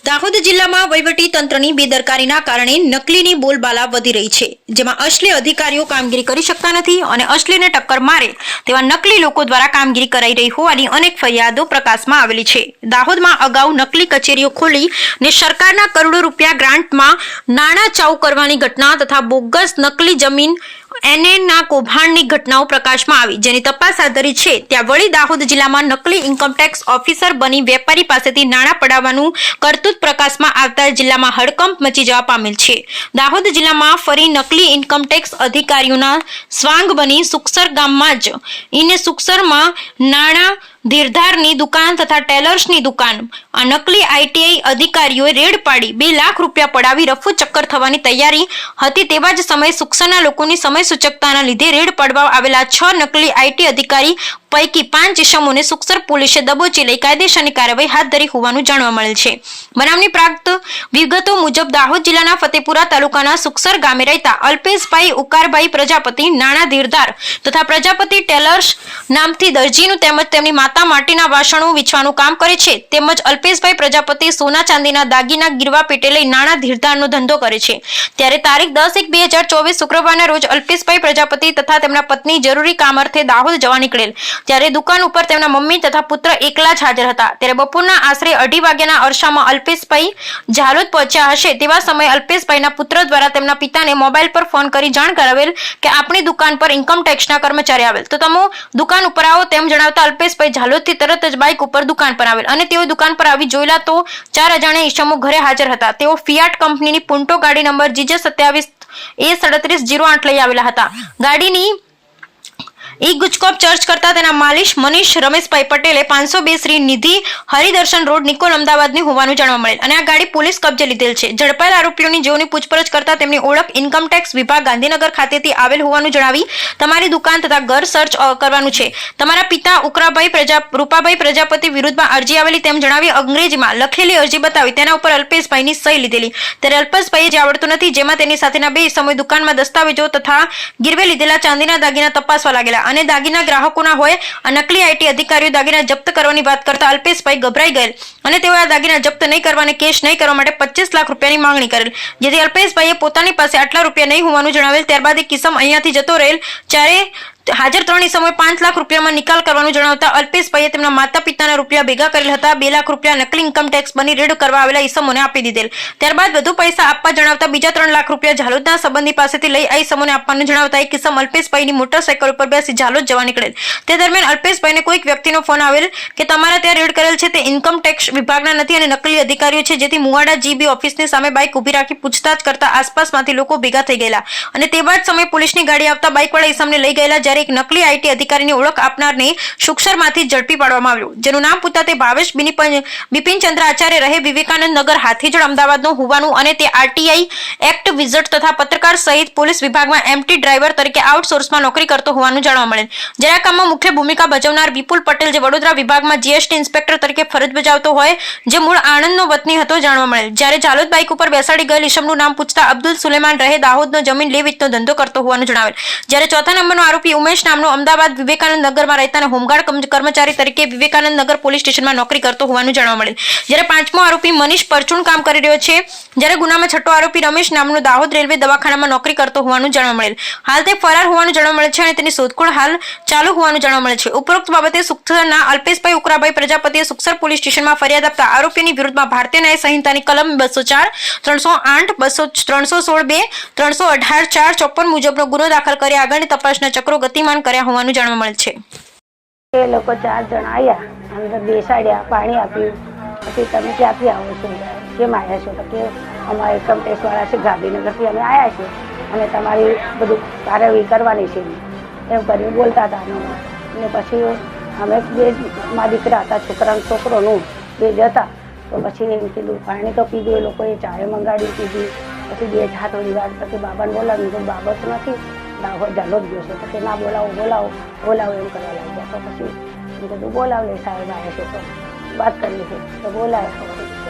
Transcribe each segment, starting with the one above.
દાહોદ જિલ્લામાં વહીવટી તંત્રની બેદરકારીના કારણે નકલીની બોલબાલા વધી રહી છે, જેમાં અસલી અધિકારીઓ કામગીરી કરી શકતા નથી અને અસલીને ટક્કર મારે તેવા નકલી લોકો દ્વારા કામગીરી કરાઈ રહી હોવાની અનેક ફરિયાદો પ્રકાશમાં આવેલી છે। દાહોદમાં અગાઉ નકલી કચેરીઓ ખોલી ને સરકારના કરોડો રૂપિયા ગ્રાન્ટમાં નાણાં ચાઉ કરવાની ઘટના તથા બોગસ નકલી જમીન એનએના કૌભાંડની ઘટનાઓ પ્રકાશમાં આવી, જેની તપાસ હાથ ધરી છે। ત્યાં વળી દાહોદ જિલ્લામાં નકલી ઇન્કમટેક્સ ઓફિસર બની વેપારી પાસેથી નાણાં પડાવવાનું કરતૂત પ્રકાશમાં આવતા જિલ્લામાં હડકંપ મચી જવા પામેલ છે। દાહોદ જિલ્લામાં ફરી નકલી ઇન્કમટેક્સ અધિકારીઓના સ્વાંગ બની સુખસર ગામમાં જ ઇને સુખસરમાં નાણાં ધીરધારની દુકાન તથા ટેલર્સની દુકાન આ નકલી આઈટીઆઈ અધિકારીઓએ રેડ પાડી 2 લાખ રૂપિયા પડાવી રફુ ચક્કર થવાની તૈયારી હતી। તેવા જ સમયે સુખસરના લોકોની સમય સૂચકતાના લીધે રેડ પાડવા આવેલા 6 નકલી આઈટી અધિકારી પૈકી 5 ઇસમોને સુખસર પોલીસે દબોચી લઈ કાયદેસરની કાર્યવાહી હાથ ધરી હોવાનું જાણવા મળેલ છે। બનાવની પ્રાપ્ત વિગતો મુજબ દાહોદ જિલ્લાના ફતેપુરા તાલુકાના સુખસર ગામે રહેતા અલ્પેશભાઈ ઉકારભાઈ પ્રજાપતિ નાણા ધીરધાર તથા પ્રજાપતિ ટેલર્સ નામથી દરજીનું તેમજ તેમની માતા માટીના વાસણો વેચવાનું કામ કરે છે। તેમજ અલ્પેશભાઈ પ્રજાપતિ સોના ચાંદીના દાગીના ગીરવા પેટે લઈ નાણા ધીરધારનો ધંધો કરે છે। ત્યારે તારીખ 10/1/2024 શુક્રવારના રોજ અલ્પેશભાઈ પ્રજાપતિ તથા તેમના પત્ની જરૂરી કામ અર્થે દાહોદ જવા નીકળેલ, ત્યારે દુકાન ઉપર તેમના મમ્મી તથા પુત્ર એકલા જ હાજર હતા। ત્યારે બપોરના આશરે 2:30 વાગ્યાના અરસામાં અલ્પેશભાઈ ઝાલોદ પહોંચ્યા હશે તેવા સમયે અલ્પેશભાઈના પુત્ર દ્વારા તેમના પિતાને મોબાઈલ પર ફોન કરી જાણ કરાવેલ કે આપણી દુકાન પર ઇન્કમ ટેક્સના કર્મચારી આવેલ, તો તમે દુકાન ઉપર આવો તેમ જણાવતા અલ્પેશભાઈ ઝાલોદથી તરત જ બાઇક ઉપર દુકાન પર આવેલ અને તેઓ દુકાન પર આવી જોયેલા તો 4 અજાણ્યા ઈસમો ઘરે હાજર હતા। તેઓ ફિયાટ કંપનીની પુન્ટો ગાડી નંબર GJ27A3708 લઈ આવેલા હતા। ગાડીની ગુજકોપ ચર્ચ કરતા તેના માલિક મનીષ રમેશભાઈ પટેલે 502 શ્રી નિધિ હરિદર્શન રોડ નિકોલ અમદાવાદની હોવાનું જાણવા મળેલ અને આ ગાડી પોલીસ કબજે લીધેલ છે। ઝડપાયેલ આરોપીઓની જેઓની પૂછપરછ કરતા તેમની ઓળખ ઇન્કમટેક્સ વિભાગ ગાંધીનગર ખાતેથી આવેલ હોવાનું જણાવી તમારી દુકાન તથા ઘર સર્ચ કરવાનું છે। તમારા પિતા રૂપાભાઈ પ્રજાપતિ વિરુદ્ધમાં અરજી આવેલી તેમ જણાવી અંગ્રેજીમાં લખેલી અરજી બતાવી તેના ઉપર અલ્પેશભાઈની સહી લીધેલી। ત્યારે અલ્પેશભાઈએ જે આવડતું નથી જેમાં તેની સાથેના 2 સમય દુકાનમાં દસ્તાવેજો તથા ગીરવે લીધેલા ચાંદીના દાગીના તપાસવા લાગેલા અને દાગીના ગ્રાહકોના હોય આ નકલી આઈટી અધિકારીઓ દાગીના જપ્ત કરવાની વાત કરતા અલ્પેશભાઈ ગભરાઈ ગયેલ અને તેઓ આ દાગીના જપ્ત નહીં કરવાને કેશ નહીં કરવા માટે 25 લાખ રૂપિયાની માંગણી કરેલ, જેથી અલ્પેશભાઈએ પોતાની પાસે આટલા રૂપિયા નહીં હોવાનું જણાવેલ। ત્યારબાદ એક કિસમ અહીંયાથી જતો રહેલ, જ્યારે હાજર 3 સમયે 5 લાખ રૂપિયામાં નિકાલ કરવાનું જણાવતા અલ્પેશભાઈએ તેમના માતા પિતાના રૂપિયા ભેગા કરેલ હતા। 2 લાખ રૂપિયા નકલી ઇન્કમટેક્સ બની રેડ કરવા આવેલા ઈસમોને આપી દીધેલ। ત્યારબાદ વધુ પૈસા આપવા જણાવતા બીજા 3 લાખ રૂપિયા ઝાલોદના સંબંધી પાસેથી લઈ આ ઈસમોને આપવાનું જણાવતા એક કિસમ અલ્પેશભાઈની મોટરસાઇકલ ઉપર બેસી ઝાલોદ જવા નીકળેલ। તે દરમિયાન અલ્પેશભાઈને કોઈક વ્યક્તિનો ફોન આવેલ કે તમારા ત્યાં રેડ કરેલ છે તે ઇન્કમટેક્સ વિભાગના નથી અને નકલી અધિકારીઓ છે, જેથી મુવાડા GB ઓફિસની સામે બાઇક ઊભી રાખી પૂછતાછ કરતા આસપાસમાંથી લોકો ભેગા થઈ ગયેલા અને તેવા જ સમયે પોલીસની ગાડી આવતા બાઇકવાળા ઈસમને લઈ ગયેલા, જ્યારે એક નકલી આઈટી અધિકારીની ઓળખ આપનારને સુખસરમાંથી ઝડપી પાડવામાં આવ્યો, જેનું નામ પૂછતા તે ભાવેશ બિપિનચંદ્ર આચાર્ય રહે વિવેકાનંદ નગર હાથીજડ અમદાવાદનો હોવાનું અને તે આરટીઆઈ એક્ટ વિઝટ તથા પત્રકાર સહિત પોલીસ વિભાગમાં એમટી ડ્રાઈવર તરીકે આઉટસોર્સમાં નોકરી કરતો હોવાનું જાણવા મળેલ। જ્યારે આ કામમાં મુખ્ય ભૂમિકા ભજવનાર વિપુલ પટેલ જે વડોદરા વિભાગમાં જીએસટી ઇન્સ્પેક્ટર તરીકે ફરજ બજાવતો હોય, જે મૂળ આણંદનો વતની હતો જાણવા મળેલ। જ્યારે ઝાલોદ બાઇક ઉપર બેસાડી ગયેલ ઈસમનું નામ પૂછતા અબ્દુલ સુલેમાન રહે દાહોદનો જમીન લે વેચનો ધંધો કરતો હોવાનું જણાવેલ। જ્યારે ચોથા નંબરનો આરોપી ઉમેશ નામનો અમદાવાદ વિવેકાનંદ નગરમાં રહેતા હોમગાર્ડ કર્મચારી તરીકે વિવેકાનંદ નગર પોલીસ સ્ટેશનમાં નોકરી કરતો હોવાનું જાણવા મળેલ। જ્યારે 5મો આરોપી મનીષ પરચુણ કામ કરી રહ્યો છે, જ્યારે ગુનામાં 6થો આરોપી રમેશ નામનો દાહોદ રેલવે દવાખાનામાં નોકરી કરતો હોવાનું જાણવા મળેલ। હાલ તે ફરાર હોવાનું જાણવા મળે છે અને તેની શોધખોળ હાલ ચાલુ હોવાનું જાણવા મળે છે। ઉપરોક્ત બાબતે સુખસરના અલ્પેશભાઈ ઉકરાભાઈ પ્રજાપતિએ સુખસર પોલીસ સ્ટેશનમાં ફરિયાદ આપતા આરોપીની વિરુદ્ધમાં ભારતીય ન્યાય સંહિતાની કલમ 204, 308, 316(2), 318(4) 54 મુજબનો ગુનો દાખલ કરી આગળની તપાસના ચક્રો ગતિમાન કર્યા હોવાનું જાણવા મળે છે। એ લોકો 4 જણ આવ્યા, અંદર બેસાડ્યા, પાણી આપ્યું, પછી તમે ક્યાંથી આવો છો, કેમ આવ્યા છો, તો કે અમારા ઇન્કમટેક્સવાળા છે ગાંધીનગરથી અમે આવ્યા છીએ અને તમારી બધું કાર્યવાહી કરવાની છે એમ કરીને બોલતા હતા। અને પછી અમે 2 મારા દીકરા હતા, છોકરોનું 2 જ હતા, તો પછી એમ કીધું પાણી તો પીધું, એ લોકોએ ચાય મંગાડી પીધી, પછી 2 ચા થોડી વાર પછી બાબાને બોલાવ્યું, તો બાબા તો નથી ઝાલોદ ગયો છે, તો કે ના બોલાવો એમ કરવા લાગ્યા। તો પછી એમ કીધું બોલાવ લે સાહેબ આવ્યા છે તો વાત કરવી છે, તો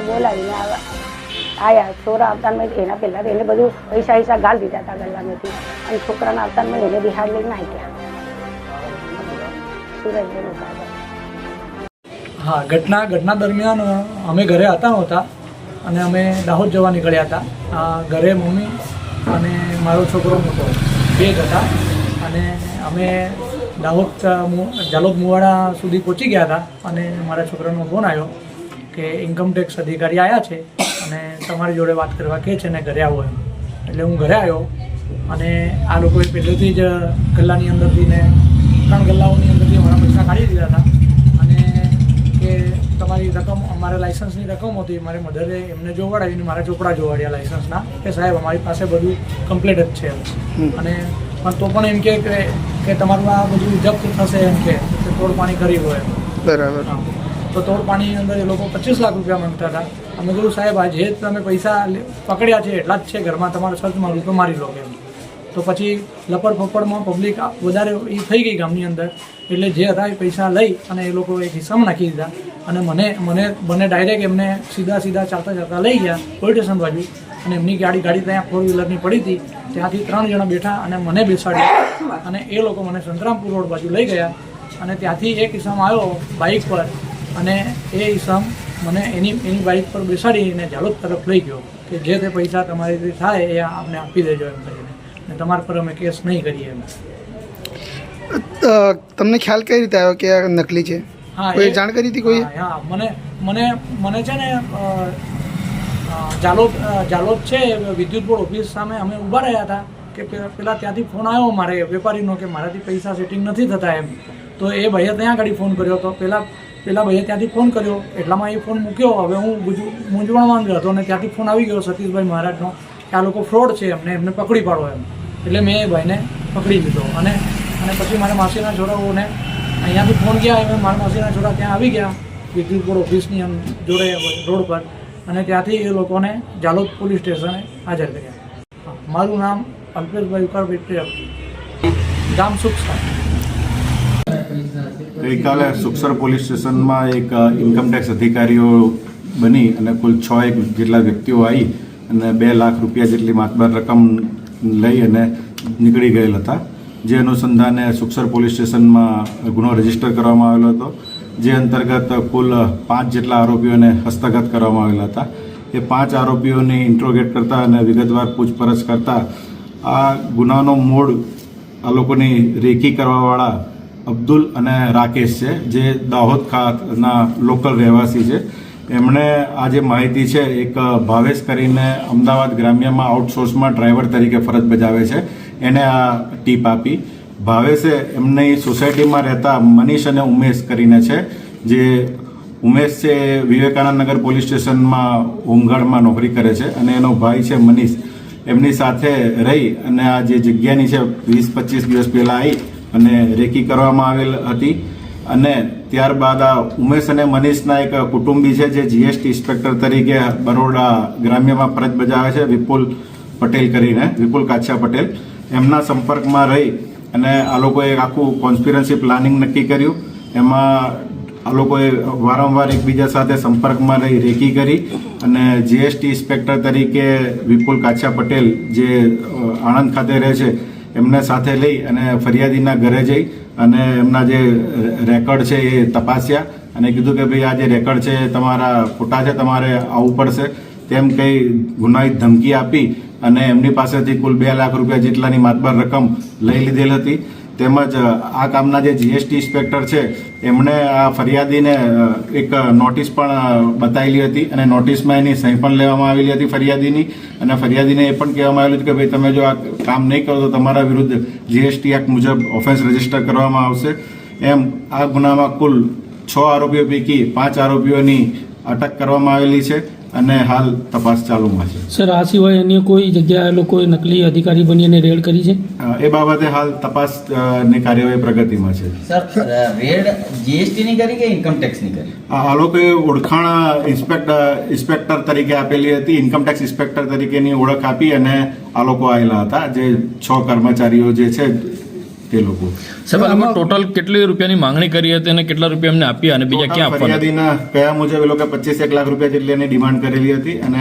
બોલાવીને આવ્યા। છોરા આવતામાં એના પહેલાં એને બધું પૈસા ગાલ દીધા હતા ગલ્લામાંથી અને છોકરાના આવતામાં એને બિહાર લઈને નાખ્યા સુરજ। હા, ઘટના દરમિયાન અમે ઘરે હતા નહોતા અને અમે દાહોદ જવા નીકળ્યા હતા. ઘરે મમ્મી અને મારો છોકરો મોટો બે જ હતા અને અમે દાહોદ જાલોદ મુવાડા સુધી પહોંચી ગયા હતા અને મારા છોકરાનો ફોન આવ્યો કે ઇન્કમટેક્સ અધિકારી આવ્યા છે અને તમારી જોડે વાત કરવા કહે છે ને ઘરે આવો એમ. એટલે હું ઘરે આવ્યો અને આ લોકોએ પહેલેથી જ ગલ્લાની અંદરથી ને 3 ગલ્લાઓની અંદરથી મારા પૈસા કાઢી દીધા હતા અને કે તમારી રકમ અમારે લાઇસન્સની રકમ હતી. મારી મધરે એમને જોવાડાવીને મારા ચોપડા જોવાડ્યા લાઇસન્સના કે સાહેબ અમારી પાસે બધું કમ્પ્લીટ જ છે અને પણ તો પણ એમ કે તમારું આ બધું જપ્ત થશે એમ કે તોડ પાણી કરી લો એમ. બરાબર. તો તોડ પાણીની અંદર એ લોકો 25 લાખ રૂપિયા માંગતા હતા. અમે કહ્યું સાહેબ આ જે તમે પૈસા પકડ્યા છે એટલા જ છે ઘરમાં, તમારે સર્ચ મારું તો મારી લો એમ. તો પછી લપડ ફપડમાં પબ્લિક વધારે એ થઈ ગઈ ગામની અંદર એટલે જે હતા એ પૈસા લઈ અને એ લોકો એક હિસ્સામાં નાખી દીધા અને મને ડાયરેક્ટ એમને સીધા ચાલતા લઈ ગયા પોલીસ સ્ટેશન બાજુ અને એમની ગાડી ત્યાં 4-વ્હીલરની પડી હતી ત્યાંથી 3 જણા બેઠા અને મને બેસાડ્યા અને એ લોકો મને સંતરામપુર રોડ બાજુ લઈ ગયા અને ત્યાંથી એક ઇસમ આવ્યો બાઇક પર અને એ ઇસમ મને એની બાઇક પર બેસાડીને ઝાલોદ તરફ લઈ ગયો કે જે તે પૈસા તમારી થાય એ આપને આપી દેજો એમ કરીને અને તમારા પર અમે કેસ નહીં કરીએ એમ. તમને ખ્યાલ કઈ રીતે આવ્યો કે આ નકલી છે? હા, કોઈ જાણ કરી હતી કોઈ? હા, મને છે ને જાલોદ છે વિદ્યુત બોર્ડ ઓફિસ સામે અમે ઊભા રહ્યા હતા કે પેલા ત્યાંથી ફોન આવ્યો મારે વેપારીનો કે મારાથી પૈસા સેટિંગ નથી થતા એમ. તો એ ભાઈએ ત્યાં આગળ ફોન કર્યો તો પેલા ભાઈએ ત્યાંથી ફોન કર્યો એટલામાં એ ફોન મૂક્યો. હવે હું મૂંઝવણમાં ગયો હતો અને ત્યાંથી ફોન આવી ગયો સતીશભાઈ મહારાજનો કે આ લોકો ફ્રોડ છે એમને પકડી પાડો એમ. એટલે મેં એ ભાઈને પકડી લીધો અને પછી મારા માસીના છોરાઓને અહીંયાથી ફોન ગયા એમ મારા માસીના છોરા ત્યાં આવી ગયા વિદ્યુત બોર્ડ ઓફિસની જોડે રોડ પર અને ત્યાંથી એ લોકોને જાલોદ પોલીસ સ્ટેશને હાજર કર્યા. મારું નામ અલ્પેશભાઈ ઉકાળભાઈ, ગામ સુખસર. ગઈકાલે સુખસર પોલીસ સ્ટેશનમાં એક ઇન્કમટેક્સ અધિકારીઓ બની અને કુલ 6 જેટલા વ્યક્તિઓ આવી અને 2 લાખ રૂપિયા જેટલી માતબર રકમ લઈ અને નીકળી ગયેલ હતા. જે અનુસંધાને સુખસર પોલીસ સ્ટેશનમાં ગુનો રજીસ્ટર કરવામાં આવેલો હતો. જે અંતર્ગત કુલ 5 જેટલા આરોપીઓને હસ્તગત કરવામાં આવેલા હતા. એ 5 આરોપીઓની ઇન્ટ્રોગેટ કરતા અને વિગતવાર પૂછપરછ કરતા આ ગુનાનો મૂળ આ લોકોની રેકી કરવાવાળા અબ્દુલ અને રાકેશ છે, જે દાહોદ ખાતના લોકલ રહેવાસી છે. એમણે આ જે માહિતી છે એક ભાવેશ કરીને અમદાવાદ ગ્રામ્યમાં આઉટસોર્સમાં ડ્રાઈવર તરીકે ફરજ બજાવે છે, એને આ ટીપ આપી. ભાવેશે એમની સોસાયટીમાં રહેતા મનીષ અને ઉમેશ કરીને છે. જે ઉમેશ છે એ વિવેકાનંદ નગર પોલીસ સ્ટેશનમાં હોમગાર્ડમાં નોકરી કરે છે અને એનો ભાઈ છે મનીષ. એમની સાથે રહી અને આ જે જગ્યાની છે 20-25 દિવસ પહેલાં આવી અને રેકી કરવામાં આવેલ હતી. અને ત્યારબાદ આ ઉમેશ અને મનીષના એક કુટુંબી છે જે જીએસટી ઇન્સ્પેક્ટર તરીકે બરોડા ગ્રામ્યમાં ફરજ બજાવે છે, વિપુલ પટેલ કરીને, વિપુલ કાછા પટેલ. એમના સંપર્કમાં રહી અને આ લોકોએ આખું કોન્સ્પિરન્સી પ્લાનિંગ નક્કી કર્યું. એમાં આ લોકોએ વારંવાર એકબીજા સાથે સંપર્કમાં રહી રેકી કરી અને જીએસટી ઇન્સ્પેક્ટર તરીકે વિપુલ કાછા પટેલ જે આણંદ ખાતે રહે છે એમને સાથે લઈ અને ફરિયાદીના ઘરે જઈ અને એમના જે રેકોર્ડ છે એ તપાસ્યા અને કીધું કે ભાઈ આ જે રેકોર્ડ છે તમારા ખોટા છે, તમારે આવવું પડશે તેમ કંઈ ગુનાહિત ધમકી આપી અને એમની પાસેથી કુલ 2 લાખ રૂપિયા જેટલાની માતબર રકમ લઈ લીધેલ હતી. તેમજ આ કામના જે જીએસટી ઇન્સ્પેક્ટર છે એમણે આ ફરિયાદીને એક નોટિસ પણ બતાવેલી હતી અને નોટિસમાં એની સહી પણ લેવામાં આવેલી હતી ફરિયાદીની. અને ફરિયાદીને એ પણ કહેવામાં આવેલું હતું કે ભાઈ તમે જો આ કામ નહીં કરો તો તમારા વિરુદ્ધ જીએસટી એક્ટ મુજબ ઓફેન્સ રજીસ્ટર કરવામાં આવશે. એમ આ ગુનામાં કુલ 6 આરોપીઓ પૈકી 5 આરોપીઓની અટક કરવામાં આવેલી છે અને હાલ તપાસ ચાલુમાં છે. સર, આ સિવાય અન્ય કોઈ જગ્યાએ લોકોએ નકલી અધિકારી બની અને રેડ કરી છે? એ બાબતે હાલ તપાસ ની કાર્યવાહી પ્રગતિમાં છે. સર, રેડ જીએસટી ની કરી કે ઇન્કમટેક્સ ની કરી? આ લોકોએ ઓળખાણ ઇન્સ્પેક્ટર તરીકે આપેલી હતી, ઇન્કમટેક્સ ઇન્સ્પેક્ટર તરીકેની ઓળખ આપી અને આ લોકો આવેલા હતા, જે 6 કર્મચારીઓ જે છે તે લોકો. સાહેબ, આમાં ટોટલ કેટલી રૂપિયાની માંગણી કરી હતી અને કેટલા રૂપિયા એમને આપ્યા અને બીજા ક્યાં આપવાના? ફરિયાદીના કયા મુજબ એ લોકો 25 લાખ રૂપિયા જેટલી એની ડિમાન્ડ કરેલી હતી અને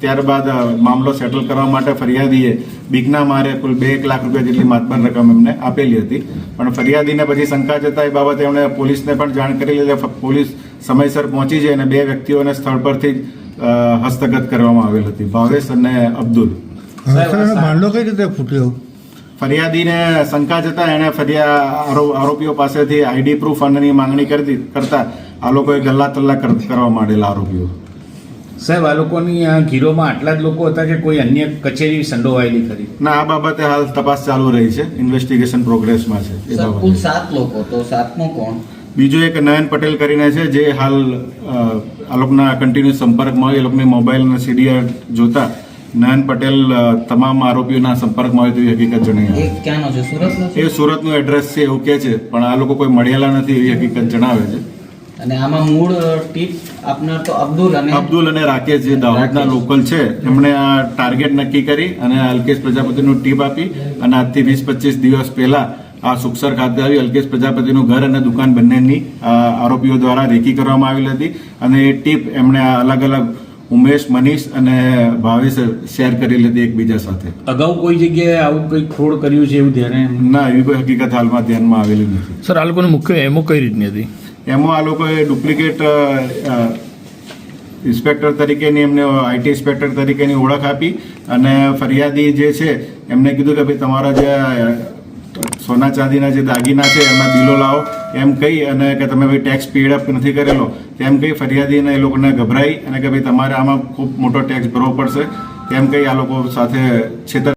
ત્યારબાદ મામલો સેટલ કરવા માટે ફરિયાદીએ બીકના મારે કુલ 2 લાખ રૂપિયા જેટલી માતબર રકમ એમને આપેલી હતી. પણ ફરિયાદીને પછી શંકા જતા એ બાબતે એમણે પોલીસને પણ જાણ કરેલી. પોલીસ સમયસર પહોંચી છે અને 2 વ્યક્તિઓને સ્થળ પરથી હસ્તગત કરવામાં આવેલ હતી, ભાવેશ અને અબ્દુલ. ભાંડો કઈ રીતે ફૂટ્યો? ફરિયાદીને શંકા જતા એણે આરોપીઓ પાસેથી આઈડી પ્રૂફ અનેની માંગણી કરતા આ લોકોએ ગલ્લા તલ્લા કરવા માંડેલા આરોપીઓ. સાહેબ, આ લોકોની આ ગીરોમાં આટલા જ લોકો હતા કે કોઈ અન્ય કચેરી સંડોવાયેલી ખરી? ના, આ બાબતે હાલ તપાસ ચાલુ રહી છે, ઇન્વેસ્ટિગેશન પ્રોગ્રેસમાં છે એ સર, કુલ બાબતે. 7 લોકો, તો 7મો કોણ? બીજો એક નયન પટેલ કરીને છે જે હાલ આ લોકોના કન્ટિન્યુ સંપર્કમાં હોય. એ લોકોની મોબાઈલ અને સીડીઆર જોતા નયન પટેલ તમામ આરોપીઓના સંપર્કમાં હોય તેવી હકીકત જણાવી. એ ક્યાંનો છે? સુરતનો છે? એ સુરતનું એડ્રેસ છે એવું કહે છે, પણ આ લોકો કોઈ મળેલા નથી એવી હકીકત જણાવે છે. અને આમાં મૂળ ટીપ આપનાર તો અબ્દુલ અને રાકેશ જે દાહોદના લોકલ છે એમણે આ ટાર્ગેટ નક્કી કરી અને અલ્કેશ પ્રજાપતિનું ટીપ આપી અને આજથી 20-25 દિવસ પહેલા આ સુખસર ખાતે આવી અલ્કેશ પ્રજાપતિનું ઘર અને દુકાન બંનેની આરોપીઓ દ્વારા રેકી કરવામાં આવેલી હતી અને એ ટીપ એમણે અલગ અલગ ઉમેશ, મનીષ અને ભાવેશ શેર કરેલી હતી એકબીજા સાથે. અગાઉ કોઈ જગ્યાએ આવું કંઈ ફ્રોડ કર્યું છે એવું ધ્યાને? ના, એવી કોઈ હકીકત હાલમાં ધ્યાનમાં આવેલી નથી. સર, આ લોકોની મુખ્ય એમો કઈ રીતની હતી? એમાં આ લોકોએ ડુપ્લિકેટ ઇન્સ્પેક્ટર તરીકેની એમને આઈટી ઇન્સ્પેક્ટર તરીકેની ઓળખ આપી અને ફરિયાદી જે છે એમને કીધું કે ભાઈ તમારા જે સોના ચાંદીના જે દાગીના છે એમના બિલો લાવો એમ કહી અને કે તમે ભાઈ ટેક્સ પેડ અપ નથી કરેલો તેમ કહી ફરિયાદીને એ લોકોને ગભરાઈ અને કે ભાઈ તમારે આમાં ખૂબ મોટો ટેક્સ ભરવો પડશે તેમ કહી આ લોકો સાથે છેતર